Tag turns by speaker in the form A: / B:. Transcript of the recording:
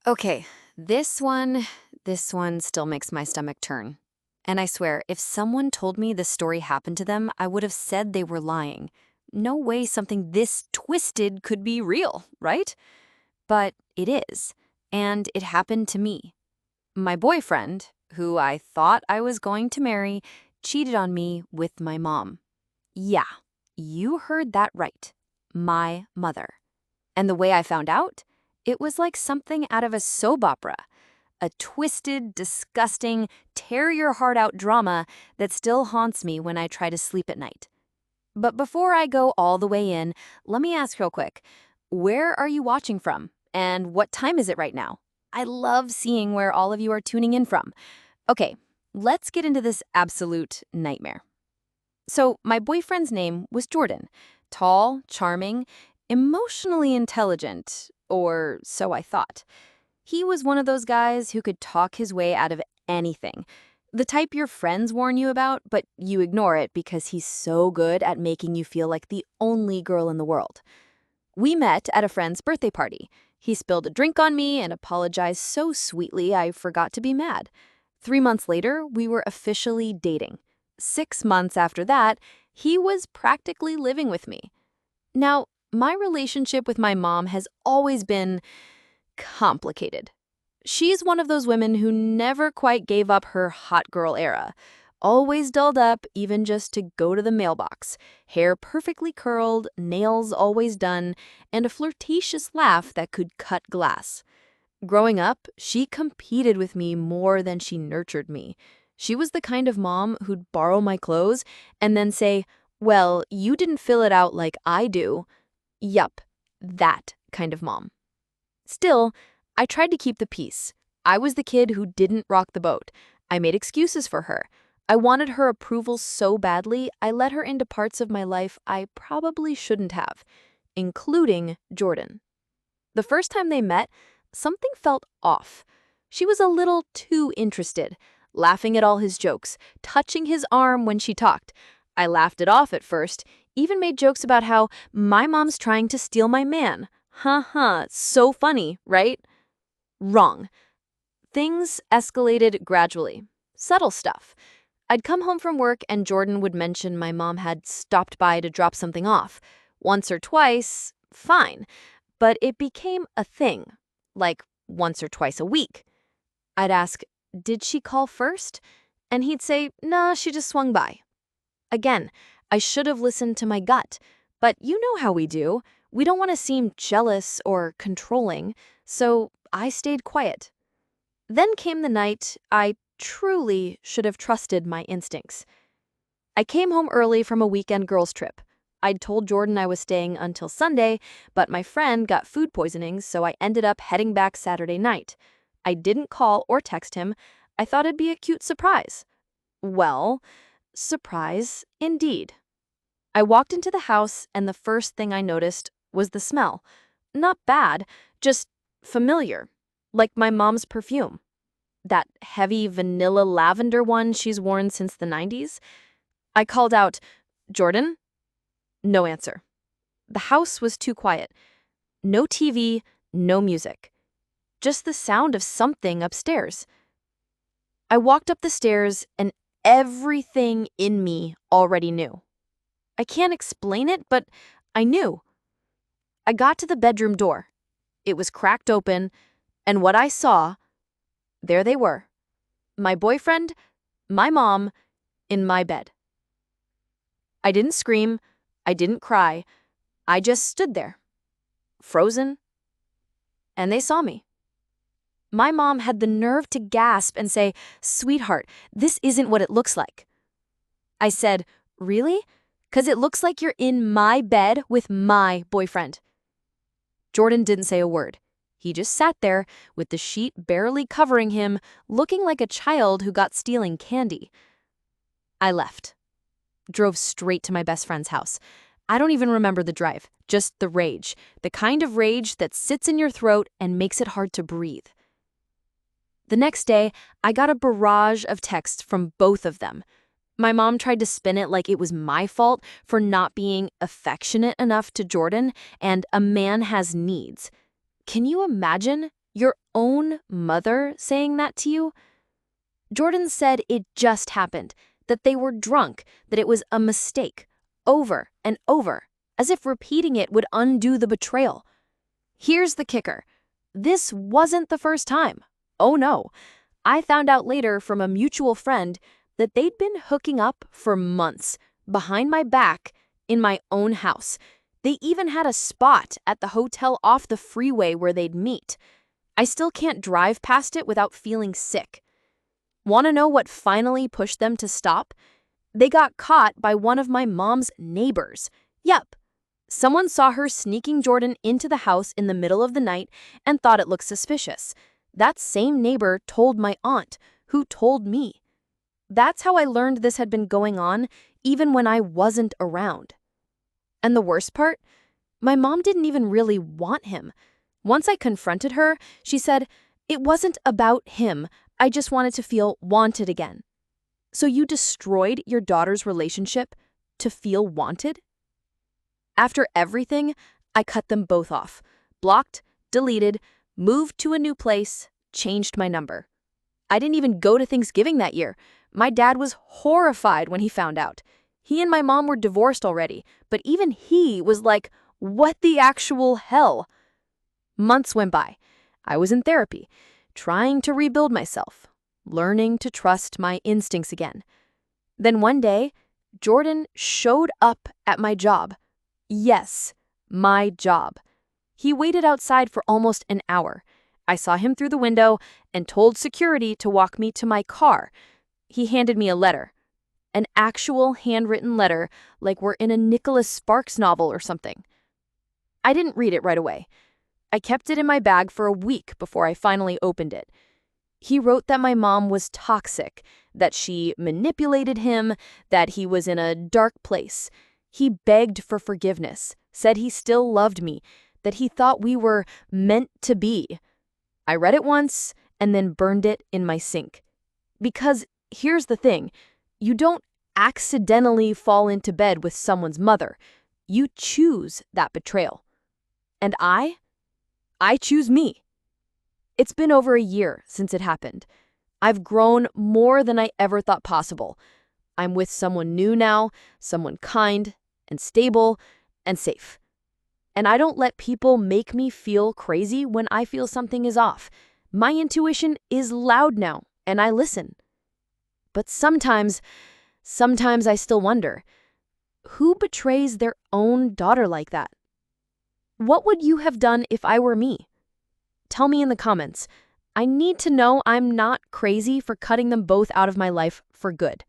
A: Okay, this one still makes my stomach turn. And I swear, if someone told me this story happened to them, I would have said they were lying. No way something this twisted could be real, right? But it is. And it happened to me. My boyfriend, who I thought I was going to marry, cheated on me with my mom. Yeah, you heard that right. My mother. And the way I found out? It was like something out of a soap opera. A twisted, disgusting, tear your heart out drama that still haunts me when I try to sleep at night. But before I go all the way in, let me ask real quick, where are you watching from? And what time is it right now? I love seeing where all of you are tuning in from. Okay, let's get into this absolute nightmare. So, my boyfriend's name was Jordan. Tall, charming, emotionally intelligent, or so I thought. He was one of those guys who could talk his way out of anything. The type your friends warn you about, but you ignore it because he's so good at making you feel like the only girl in the world. We met at a friend's birthday party. He spilled a drink on me and apologized so sweetly I forgot to be mad. 3 months later, we were officially dating. 6 months after that, he was practically living with me. Now, my relationship with my mom has always been complicated. She's one of those women who never quite gave up her hot girl era. Always dolled up, even just to go to the mailbox. Hair perfectly curled, nails always done, and a flirtatious laugh that could cut glass. Growing up, she competed with me more than she nurtured me. She was the kind of mom who'd borrow my clothes and then say, "Well, you didn't fill it out like I do." Yup, that kind of mom. Still, I tried to keep the peace. I was the kid who didn't rock the boat. I made excuses for her. I wanted her approval so badly, I let her into parts of my life I probably shouldn't have, including Jordan. The first time they met, something felt off. She was a little too interested, laughing at all his jokes, touching his arm when she talked. I laughed it off at first, even made jokes about how my mom's trying to steal my man. So funny, right? Wrong. Things escalated gradually. Subtle stuff. I'd come home from work and Jordan would mention my mom had stopped by to drop something off. Once or twice, fine. But it became a thing, like once or twice a week. I'd ask, "Did she call first?" And he'd say, "Nah, she just swung by." Again, I should have listened to my gut. But you know how we do. We don't want to seem jealous or controlling, so I stayed quiet. Then came the night I truly should have trusted my instincts. I came home early from a weekend girls' trip. I'd told Jordan I was staying until Sunday, but my friend got food poisoning, so I ended up heading back Saturday night. I didn't call or text him. I thought it'd be a cute surprise. Well, surprise indeed. I walked into the house, and the first thing I noticed was the smell. Not bad, just familiar, like my mom's perfume. That heavy vanilla lavender one she's worn since the 90s. I called out, "Jordan?" No answer. The house was too quiet. No TV, no music. Just the sound of something upstairs. I walked up the stairs, and everything in me already knew. I can't explain it, but I knew. I got to the bedroom door. It was cracked open, and what I saw, there they were. My boyfriend, my mom, in my bed. I didn't scream. I didn't cry. I just stood there, frozen, and they saw me. My mom had the nerve to gasp and say, "Sweetheart, this isn't what it looks like." I said, "Really? 'Cause it looks like you're in my bed with my boyfriend." Jordan didn't say a word. He just sat there with the sheet barely covering him, looking like a child who got stealing candy. I left. Drove straight to my best friend's house. I don't even remember the drive, just the rage. The kind of rage that sits in your throat and makes it hard to breathe. The next day, I got a barrage of texts from both of them. My mom tried to spin it like it was my fault for not being affectionate enough to Jordan, and a man has needs. Can you imagine? Your own mother saying that to you? Jordan said it just happened, that they were drunk, that it was a mistake, over and over, as if repeating it would undo the betrayal. Here's the kicker. This wasn't the first time. Oh no. I found out later from a mutual friend that they'd been hooking up for months, behind my back, in my own house. They even had a spot at the hotel off the freeway where they'd meet. I still can't drive past it without feeling sick. Want to know what finally pushed them to stop? They got caught by one of my mom's neighbors. Yep. Someone saw her sneaking Jordan into the house in the middle of the night and thought it looked suspicious. That same neighbor told my aunt, who told me. That's how I learned this had been going on, even when I wasn't around. And the worst part? My mom didn't even really want him. Once I confronted her, she said, "It wasn't about him. I just wanted to feel wanted again." So you destroyed your daughter's relationship to feel wanted? After everything, I cut them both off. Blocked, deleted, moved to a new place, changed my number. I didn't even go to Thanksgiving that year. My dad was horrified when he found out. He and my mom were divorced already, but even he was like, what the actual hell? Months went by. I was in therapy, trying to rebuild myself, learning to trust my instincts again. Then one day, Jordan showed up at my job. Yes, my job. He waited outside for almost an hour. I saw him through the window and told security to walk me to my car. He handed me a letter. An actual handwritten letter, like we're in a Nicholas Sparks novel or something. I didn't read it right away. I kept it in my bag for a week before I finally opened it. He wrote that my mom was toxic, that she manipulated him, that he was in a dark place. He begged for forgiveness, said he still loved me, that he thought we were meant to be. I read it once and then burned it in my sink. Because here's the thing, you don't accidentally fall into bed with someone's mother. You choose that betrayal. And I choose me. It's been over a year since it happened. I've grown more than I ever thought possible. I'm with someone new now, someone kind and stable and safe. And I don't let people make me feel crazy when I feel something is off. My intuition is loud now, and I listen. But sometimes I still wonder, who betrays their own daughter like that? What would you have done if I were me? Tell me in the comments. I need to know I'm not crazy for cutting them both out of my life for good.